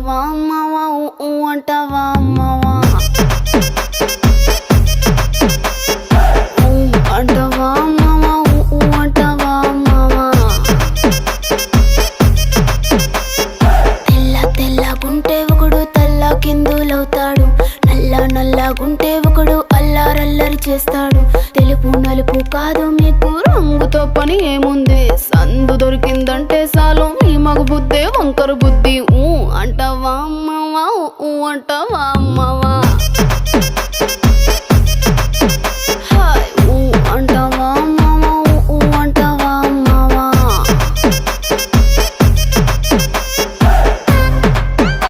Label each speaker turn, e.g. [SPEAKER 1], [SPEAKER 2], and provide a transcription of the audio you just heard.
[SPEAKER 1] అంటవా అమ్మవా ఊ అంటవా అమ్మవా అంటవా అమ్మవా ఊ అంటవా అమ్మవా తెల్ల తెల్లగుంటే ఒకడు తల్ల కిందులవుతాడు నల్లగుంటే ఒకడు అల్లారల్లరి చేస్తాడు తెలుపు నలుపు కాదు మీకు రంగుతో పని ఏముంది సందు దొరికిందంటే చాలు మీ మగ బుద్ధే వంకర బుద్ధి ఊ అంటవా అమ్మవా ఊ అంటవా అమ్మవా